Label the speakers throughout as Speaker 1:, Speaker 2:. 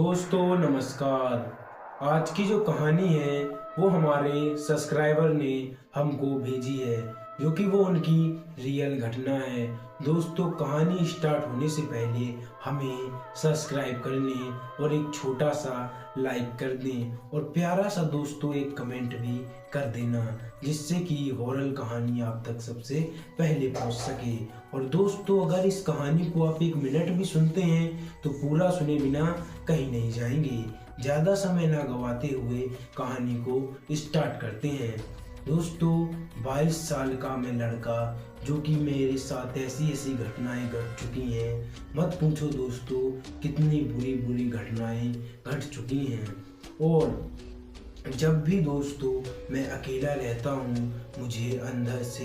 Speaker 1: दोस्तों नमस्कार। आज की जो कहानी है वो हमारे सब्सक्राइबर ने हमको भेजी है, जो कि वो उनकी रियल घटना है। दोस्तों कहानी स्टार्ट होने से पहले हमें सब्सक्राइब करने और एक छोटा सा लाइक कर दें और प्यारा सा दोस्तों एक कमेंट भी कर देना, जिससे कि हॉरर कहानी आप तक सबसे पहले पहुंच सके। और दोस्तों अगर इस कहानी को आप 1 मिनट भी सुनते हैं तो पूरा सुने बिना कहीं नहीं जाएंगे। ज़्यादा समय ना गवाते हुए कहानी को स्टार्ट करते हैं। दोस्तों 22 साल का मैं लड़का, जो कि मेरे साथ ऐसी ऐसी घटनाएं घट चुकी हैं, मत पूछो दोस्तों कितनी बुरी बुरी घटनाएं घट चुकी हैं। और जब भी दोस्तों मैं अकेला रहता हूँ मुझे अंदर से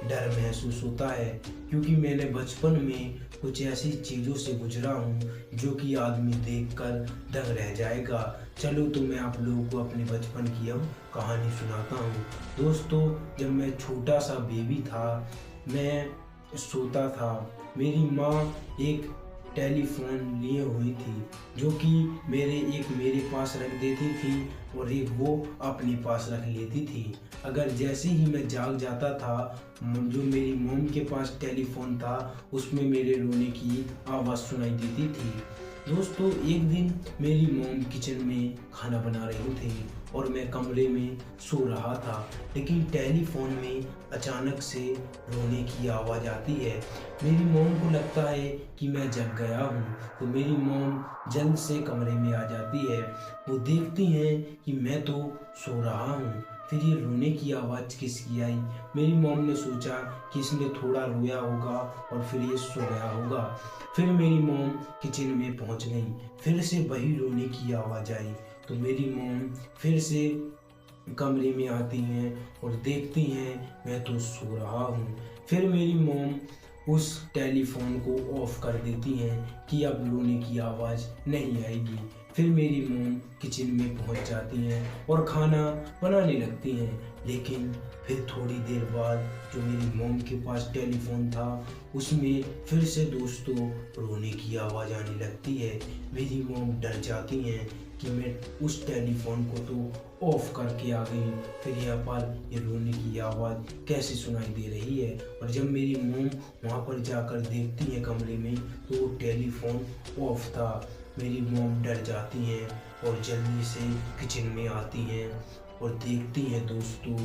Speaker 1: डर महसूस होता है, क्योंकि मैंने बचपन में कुछ ऐसी चीज़ों से गुजरा हूँ जो कि आदमी देखकर दंग रह जाएगा। चलो तो मैं आप लोगों को अपने बचपन की अब कहानी सुनाता हूँ। दोस्तों जब मैं छोटा सा बेबी था, मैं सोता था, मेरी माँ एक टेलीफोन लिए हुई थी, जो कि मेरे पास रख देती थी और एक वो अपने पास रख लेती थी। अगर जैसे ही मैं जाग जाता था, जो मेरी मॉम के पास टेलीफोन था उसमें मेरे रोने की आवाज़ सुनाई देती थी। दोस्तों एक दिन मेरी मॉम किचन में खाना बना रही थी और मैं कमरे में सो रहा था, लेकिन टेलीफोन में अचानक से रोने की आवाज़ आती है। मेरी मॉम को लगता है कि मैं जग गया हूँ, तो मेरी मॉम जल्द से कमरे में आ जाती है। वो देखती हैं कि मैं तो सो रहा हूँ, फिर ये रोने की आवाज़ किसकी आई। मेरी मॉम ने सोचा कि इसने थोड़ा रोया होगा और फिर ये सो गया होगा। फिर मेरी मॉम किचन में पहुँच गई, फिर से वही रोने की आवाज़ आई, तो मेरी मॉम फिर से कमरे में आती हैं और देखती हैं मैं तो सो रहा हूँ। फिर मेरी मॉम उस टेलीफोन को ऑफ कर देती हैं कि अब रोने की आवाज़ नहीं आएगी। फिर मेरी मॉम किचन में पहुंच जाती हैं और खाना बनाने लगती हैं, लेकिन फिर थोड़ी देर बाद जो मेरी मॉम के पास टेलीफोन था उसमें फिर से दोस्तों रोने की आवाज़ आने लगती है। मेरी मॉम डर जाती हैं कि मैं उस टेलीफोन को तो ऑफ करके आ गई, फिर यहाँ पर ये रोने की आवाज़ कैसे सुनाई दे रही है। और जब मेरी मॉम वहाँ पर जाकर देखती है कमरे में तो वो टेलीफोन ऑफ था। मेरी मॉम डर जाती हैं और जल्दी से किचन में आती हैं और देखती हैं दोस्तों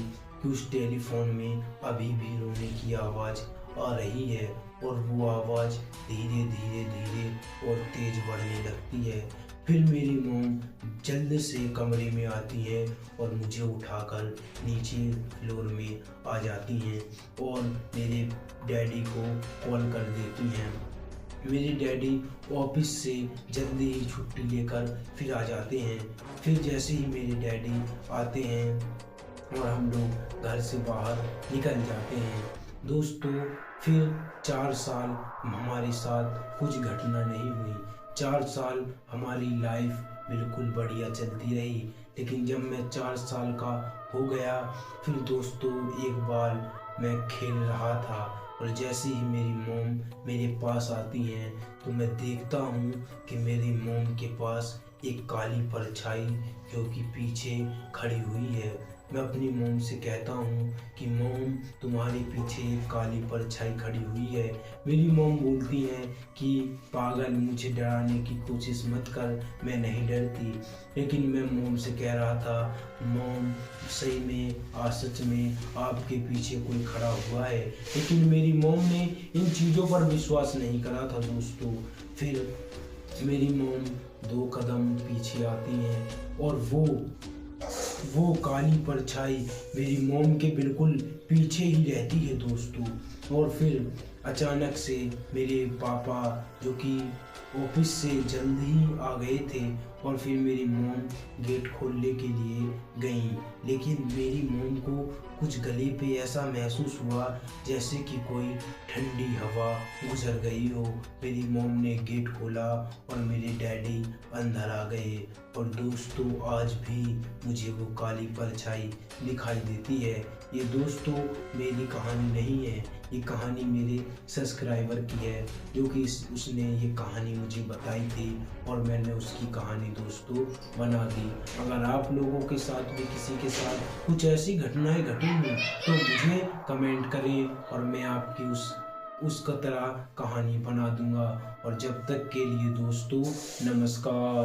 Speaker 1: कि उस टेलीफोन में अभी भी रोने की आवाज़ आ रही है और वो आवाज़ धीरे धीरे धीरे और तेज बढ़ने लगती है। फिर मेरी मॉम जल्द से कमरे में आती हैं और मुझे उठाकर नीचे फ्लोर में आ जाती हैं और मेरे डैडी को कॉल कर देती हैं। मेरे डैडी ऑफिस से जल्दी ही छुट्टी लेकर फिर आ जाते हैं। फिर जैसे ही मेरे डैडी आते हैं और हम लोग घर से बाहर निकल जाते हैं। दोस्तों फिर 4 साल हमारे साथ कुछ घटना नहीं हुई। 4 साल हमारी लाइफ बिल्कुल बढ़िया चलती रही, लेकिन जब मैं 4 साल का हो गया फिर दोस्तों एक बार मैं खेल रहा था और जैसे ही मेरी मॉम मेरे पास आती हैं तो मैं देखता हूँ कि मेरी मॉम के पास एक काली परछाई जो कि पीछे खड़ी हुई है। मैं अपनी मॉम से कहता हूँ कि मॉम तुम्हारे पीछे एक काली परछाई खड़ी हुई है। मेरी मॉम बोलती हैं कि पागल, मुझे डराने की कोशिश मत कर, मैं नहीं डरती। लेकिन मैं मॉम से कह रहा था मॉम सही में सच में आपके पीछे कोई खड़ा हुआ है, लेकिन मेरी मॉम ने इन चीज़ों पर विश्वास नहीं करा था दोस्तों। फिर मेरी मॉम 2 कदम पीछे आती हैं और वो काली परछाई मेरी मॉम के बिल्कुल पीछे ही रहती है दोस्तों। और फिर अचानक से मेरे पापा, जो कि ऑफिस से जल्द ही आ गए थे, और फिर मेरी मॉम गेट खोलने के लिए गई, लेकिन मेरी मॉम को कुछ गले पे ऐसा महसूस हुआ जैसे कि कोई ठंडी हवा गुजर गई हो। मेरी मॉम ने गेट खोला और मेरे डैडी अंदर आ गए। और दोस्तों आज भी मुझे वो काली परछाई दिखाई देती है। ये दोस्तों मेरी कहानी नहीं है, ये कहानी मेरे सब्सक्राइबर की है, जो कि उसने उसने ये कहानी मुझे बताई थी और मैंने उसकी कहानी दोस्तों बना दी। अगर आप लोगों के साथ भी किसी के साथ कुछ ऐसी घटनाएं घटी हों तो मुझे कमेंट करें और मैं आपकी उसका तरह कहानी बना दूंगा। और जब तक के लिए दोस्तों नमस्कार।